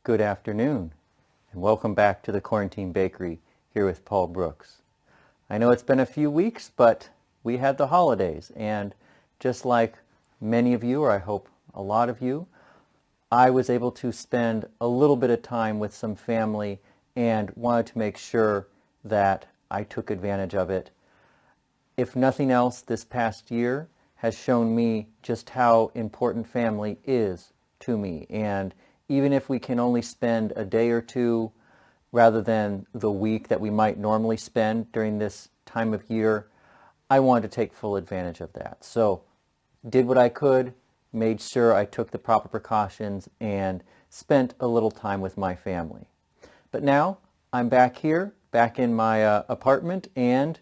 Good afternoon, and welcome back to the Quarantine Bakery here with Paul Brooks. I know it's been a few weeks, but we had the holidays, and just like many of you, or I hope a lot of you, I was able to spend a little bit of time with some family and wanted to make sure that I took advantage of it. If nothing else, this past year has shown me just how important family is to me, and even if we can only spend a day or two rather than the week that we might normally spend during this time of year, I wanted to take full advantage of that. So did what I could, made sure I took the proper precautions, and spent a little time with my family. But now I'm back here, back in my apartment, and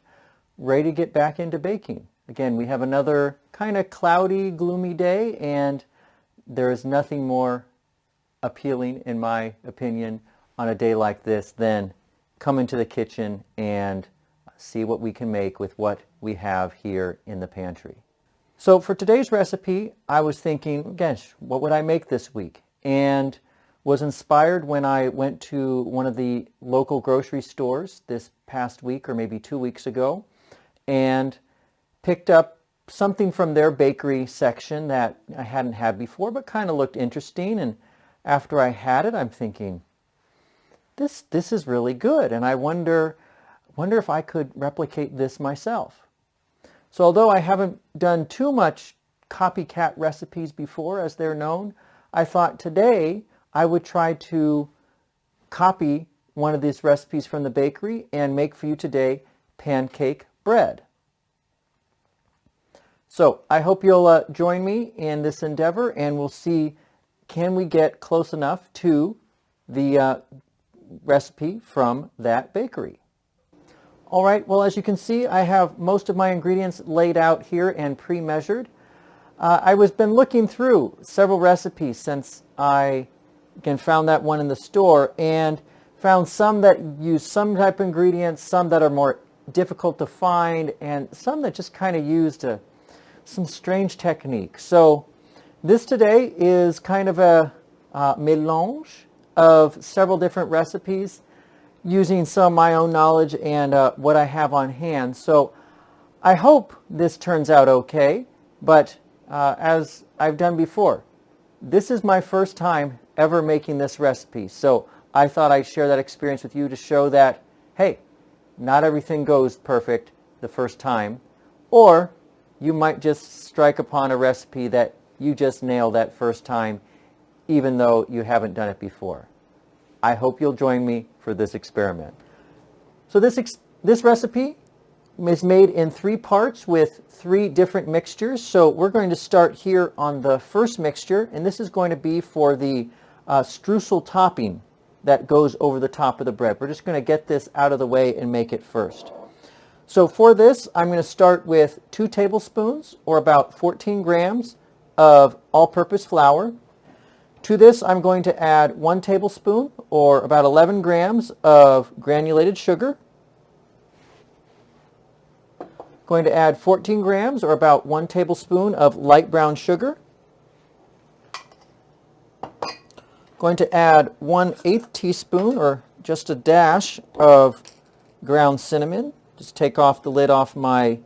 ready to get back into baking. Again, we have another kind of cloudy, gloomy day, and there is nothing more appealing, in my opinion, on a day like this than come into the kitchen and see what we can make with what we have here in the pantry. So for today's recipe, I was thinking, gosh, what would I make this week? And was inspired when I went to one of the local grocery stores this past week, or maybe 2 weeks ago, and picked up something from their bakery section that I hadn't had before, but kind of looked interesting. And after I had it, I'm thinking, this is really good, and I wonder if I could replicate this myself. So although I haven't done too much copycat recipes before, as they're known, I thought today I would try to copy one of these recipes from the bakery and make for you today pancake bread. So I hope you'll join me in this endeavor, and we'll see, can we get close enough to the recipe from that bakery. All right, well, as you can see, I have most of my ingredients laid out here and pre-measured. I was been looking through several recipes since I again found that one in the store, and found some that use some type of ingredients, some that are more difficult to find, and some that just kind of used some strange technique. So this today is kind of a mélange of several different recipes using some of my own knowledge and what I have on hand. So I hope this turns out okay, but as I've done before, this is my first time ever making this recipe. So I thought I'd share that experience with you to show that, hey, not everything goes perfect the first time, or you might just strike upon a recipe that you just nail that first time, even though you haven't done it before. I hope you'll join me for this experiment. So this recipe is made in 3 parts with 3 different mixtures. So we're going to start here on the first mixture, and this is going to be for the streusel topping that goes over the top of the bread. We're just going to get this out of the way and make it first. So for this, I'm going to start with 2 tablespoons, or about 14 grams, of all-purpose flour. To this, I'm going to add 1 tablespoon, or about 11 grams, of granulated sugar. Going to add 14 grams, or about 1 tablespoon, of light brown sugar. Going to add 1/8 teaspoon, or just a dash, of ground cinnamon. Just take off the lid off my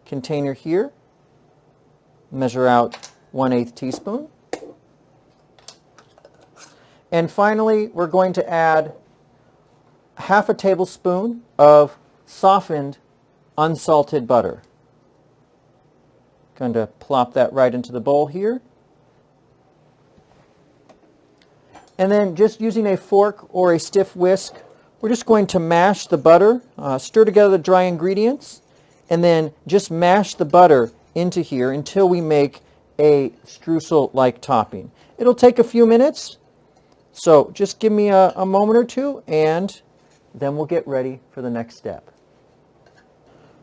container here. Measure out 1/8 teaspoon. And finally, we're going to add half a tablespoon of softened unsalted butter. Going to plop that right into the bowl here. And then just using a fork or a stiff whisk, we're just going to mash the butter, stir together the dry ingredients, and then just mash the butter into here until we make a streusel-like topping. It'll take a few minutes, so just give me a moment or two, and then we'll get ready for the next step.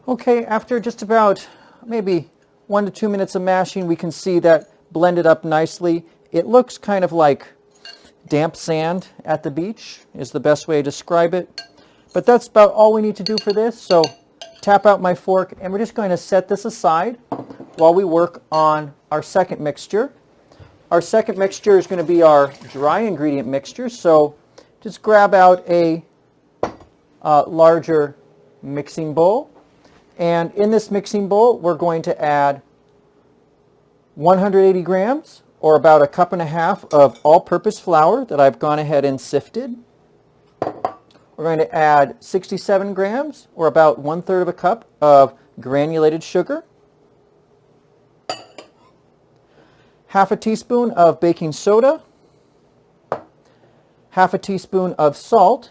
Okay, after just about maybe 1 to 2 minutes of mashing, we can see that blended up nicely. It looks kind of like damp sand at the beach is the best way to describe it. But that's about all we need to do for this. So tap out my fork, and we're just going to set this aside while we work on our second mixture. Our second mixture is going to be our dry ingredient mixture. So just grab out a larger mixing bowl. And in this mixing bowl, we're going to add 180 grams, or about 1.5 cups of all-purpose flour that I've gone ahead and sifted. We're going to add 67 grams, or about 1/3 cup of granulated sugar. 1/2 teaspoon of baking soda. 1/2 teaspoon of salt.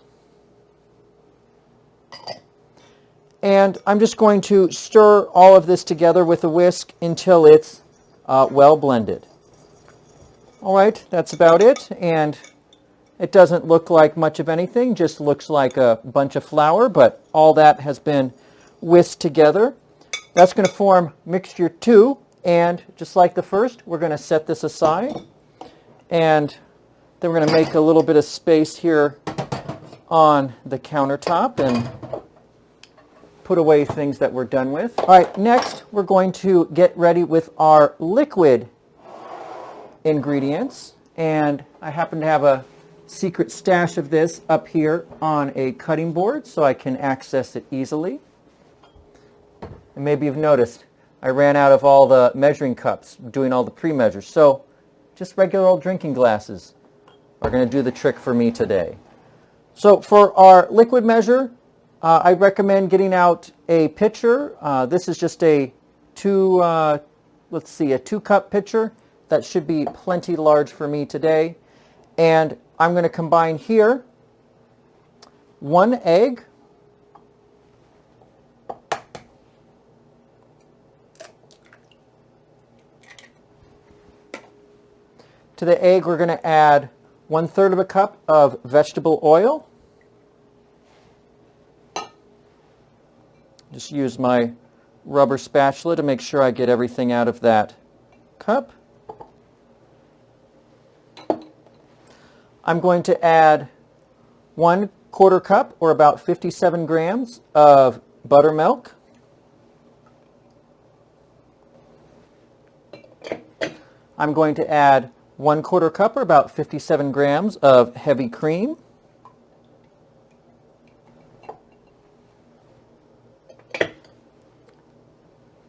And I'm just going to stir all of this together with a whisk until it's well blended. All right, that's about it. And it doesn't look like much of anything, just looks like a bunch of flour, but all that has been whisked together. That's going to form mixture 2, and just like the first, we're going to set this aside. And then we're going to make a little bit of space here on the countertop and put away things that we're done with. All right, next we're going to get ready with our liquid ingredients. And I happen to have a secret stash of this up here on a cutting board so I can access it easily. And maybe you've noticed I ran out of all the measuring cups doing all the pre-measures. So just regular old drinking glasses are going to do the trick for me today. So for our liquid measure, I recommend getting out a pitcher. This is just a 2-cup pitcher. That should be plenty large for me today. And I'm going to combine here 1 egg, to the egg we're going to add 1/3 cup of vegetable oil. Just use my rubber spatula to make sure I get everything out of that cup. I'm going to add 1/4 cup, or about 57 grams, of buttermilk. I'm going to add 1/4 cup, or about 57 grams, of heavy cream.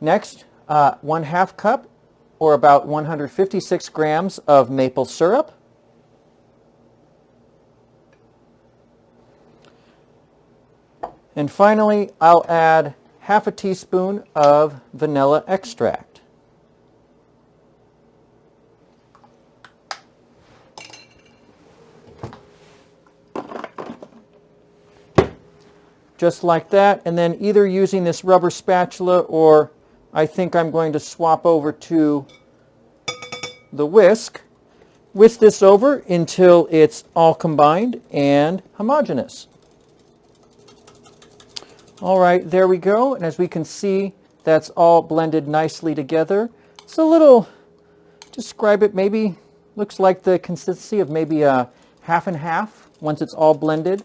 Next, 1/2 cup, or about 156 grams, of maple syrup. And finally, I'll add 1/2 teaspoon of vanilla extract. Just like that, and then either using this rubber spatula, or I think I'm going to swap over to the whisk. Whisk this over until it's all combined and homogeneous. All right, there we go. And as we can see, that's all blended nicely together. It's a little, describe it, maybe looks like the consistency of maybe a 50/50 once it's all blended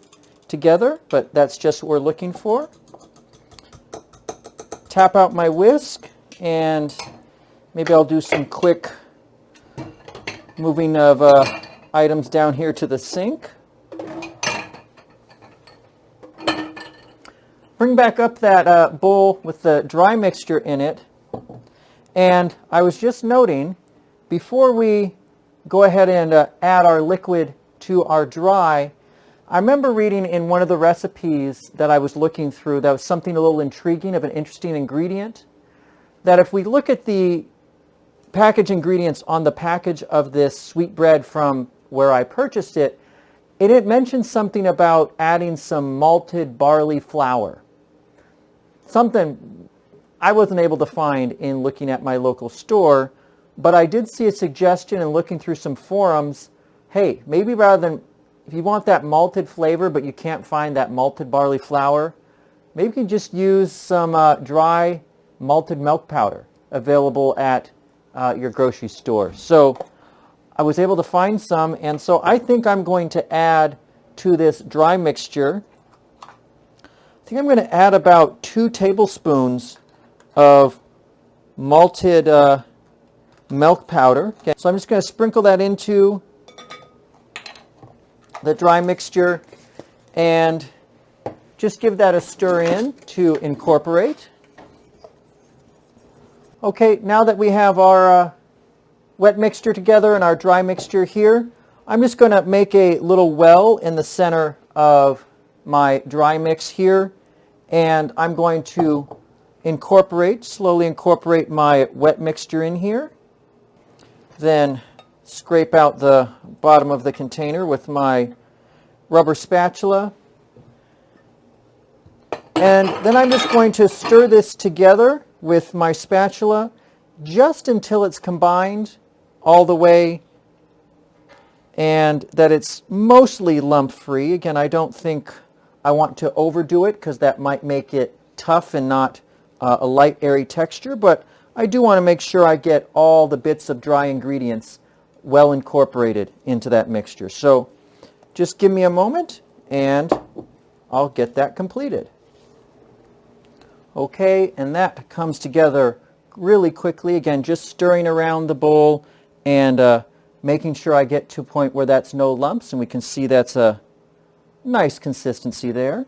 together, but that's just what we're looking for. Tap out my whisk, and maybe I'll do some quick moving of items down here to the sink. Bring back up that bowl with the dry mixture in it. And I was just noting, before we go ahead and add our liquid to our dry, I remember reading in one of the recipes that I was looking through that was something a little intriguing, of an interesting ingredient, that if we look at the package ingredients on the package of this sweetbread from where I purchased it, it had mentioned something about adding some malted barley flour. Something I wasn't able to find in looking at my local store, but I did see a suggestion in looking through some forums. Hey, maybe rather than, if you want that malted flavor but you can't find that malted barley flour, maybe you can just use some dry malted milk powder available at your grocery store. So I was able to find some, and so I think I'm going to add to this dry mixture, I think I'm going to add about 2 tablespoons of malted milk powder. Okay, so I'm just going to sprinkle that into the dry mixture and just give that a stir in to incorporate. Okay, now that we have our wet mixture together and our dry mixture here, I'm just going to make a little well in the center of my dry mix here, and I'm going to slowly incorporate my wet mixture in here. Then scrape out the bottom of the container with my rubber spatula. And then I'm just going to stir this together with my spatula just until it's combined all the way and that it's mostly lump-free. Again, I don't think I want to overdo it because that might make it tough and not a light, airy texture, but I do want to make sure I get all the bits of dry ingredients well incorporated into that mixture. So just give me a moment and I'll get that completed. Okay, and that comes together really quickly. Again, just stirring around the bowl and making sure I get to a point where that's no lumps, and we can see that's a nice consistency there.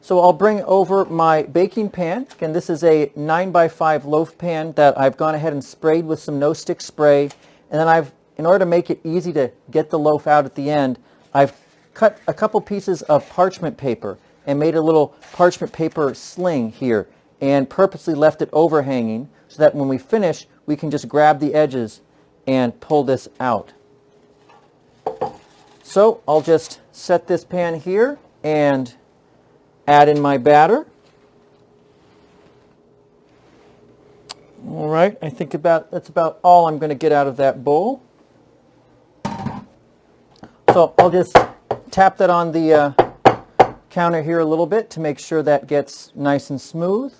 So I'll bring over my baking pan. Again, this is a 9x5 loaf pan that I've gone ahead and sprayed with some no-stick spray. And then in order to make it easy to get the loaf out at the end, I've cut a couple pieces of parchment paper and made a little parchment paper sling here and purposely left it overhanging so that when we finish, we can just grab the edges and pull this out. So I'll just set this pan here and add in my batter. All right, I think that's about all I'm going to get out of that bowl. So I'll just tap that on the counter here a little bit to make sure that gets nice and smooth.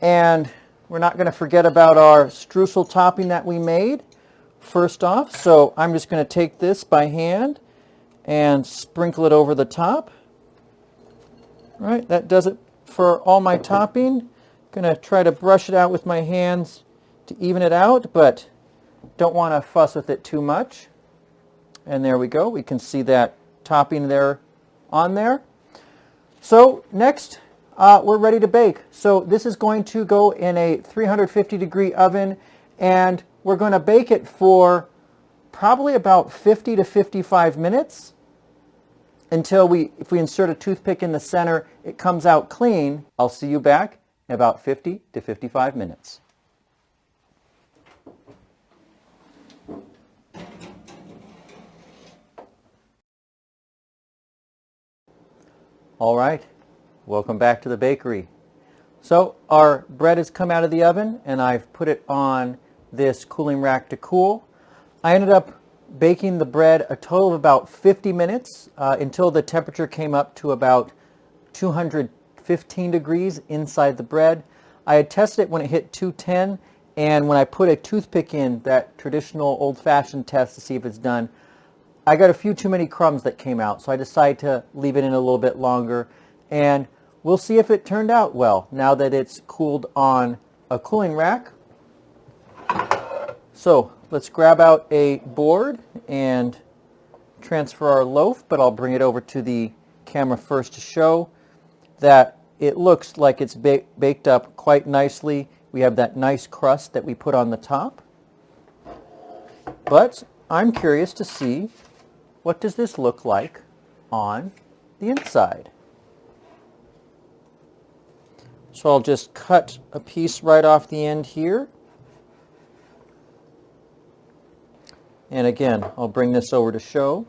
And we're not going to forget about our streusel topping that we made first off. So I'm just going to take this by hand and sprinkle it over the top. All right, that does it for all my topping. Going to try to brush it out with my hands to even it out, but don't want to fuss with it too much. And there we go. We can see that topping there on there. So next, we're ready to bake. So this is going to go in a 350-degree oven, and we're going to bake it for probably about 50 to 55 minutes until if we insert a toothpick in the center, it comes out clean. I'll see you back in about 50 to 55 minutes. All right, welcome back to the bakery. So our bread has come out of the oven and I've put it on this cooling rack to cool. I ended up baking the bread a total of about 50 minutes until the temperature came up to about 215 degrees inside the bread. I had tested it when it hit 210, and when I put a toothpick in, that traditional old-fashioned test to see if it's done, I got a few too many crumbs that came out, so I decided to leave it in a little bit longer, and we'll see if it turned out well now that it's cooled on a cooling rack. So let's grab out a board and transfer our loaf, but I'll bring it over to the camera first to show that it looks like it's baked up quite nicely. We have that nice crust that we put on the top. But I'm curious to see, what does this look like on the inside? So I'll just cut a piece right off the end here. And again, I'll bring this over to show.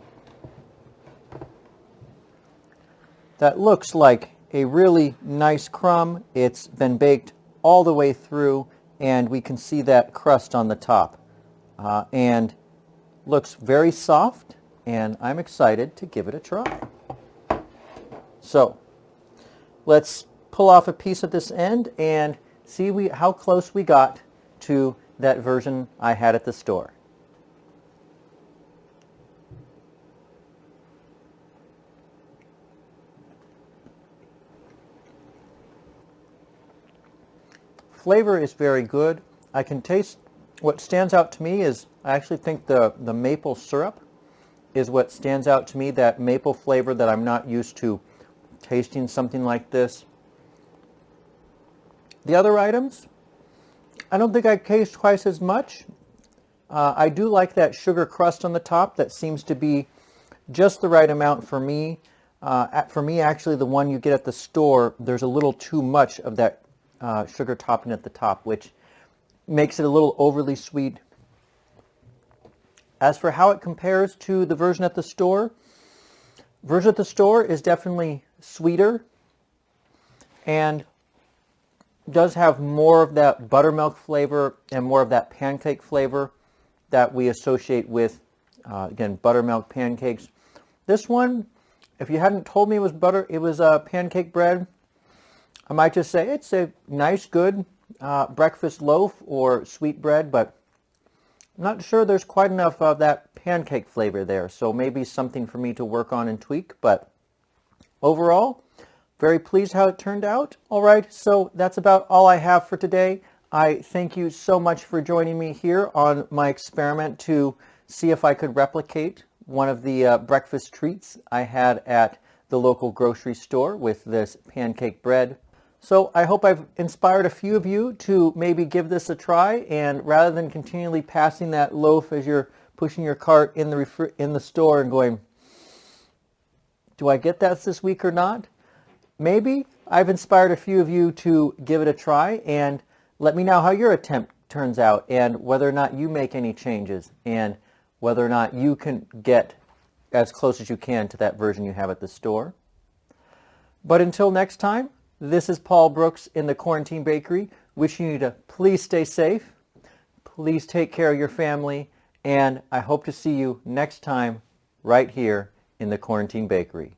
That looks like a really nice crumb. It's been baked all the way through, and we can see that crust on the top. And looks very soft, and I'm excited to give it a try. So let's pull off a piece at this end and see how close we got to that version I had at the store. flavor is very good. I can taste, what stands out to me is, I actually think the maple syrup is what stands out to me, that maple flavor that I'm not used to tasting something like this. The other items, I don't think I taste twice as much. I do like that sugar crust on the top. That seems to be just the right amount for me. For me, actually, the one you get at the store, there's a little too much of that sugar topping at the top, which makes it a little overly sweet. As for how it compares to the version at the store is definitely sweeter and does have more of that buttermilk flavor and more of that pancake flavor that we associate with, again, buttermilk pancakes. This one, if you hadn't told me it was pancake bread, I might just say it's a nice, good breakfast loaf or sweet bread, but I'm not sure there's quite enough of that pancake flavor there, so maybe something for me to work on and tweak, but overall, very pleased how it turned out. All right, so that's about all I have for today. I thank you so much for joining me here on my experiment to see if I could replicate one of the breakfast treats I had at the local grocery store with this pancake bread. So I hope I've inspired a few of you to maybe give this a try, and rather than continually passing that loaf as you're pushing your cart in the store and going, do I get that this week or not? Maybe I've inspired a few of you to give it a try, and let me know how your attempt turns out and whether or not you make any changes and whether or not you can get as close as you can to that version you have at the store. But until next time, this is Paul Brooks in the Quarantine Bakery, wishing you to please stay safe, please take care of your family, and I hope to see you next time right here in the Quarantine Bakery.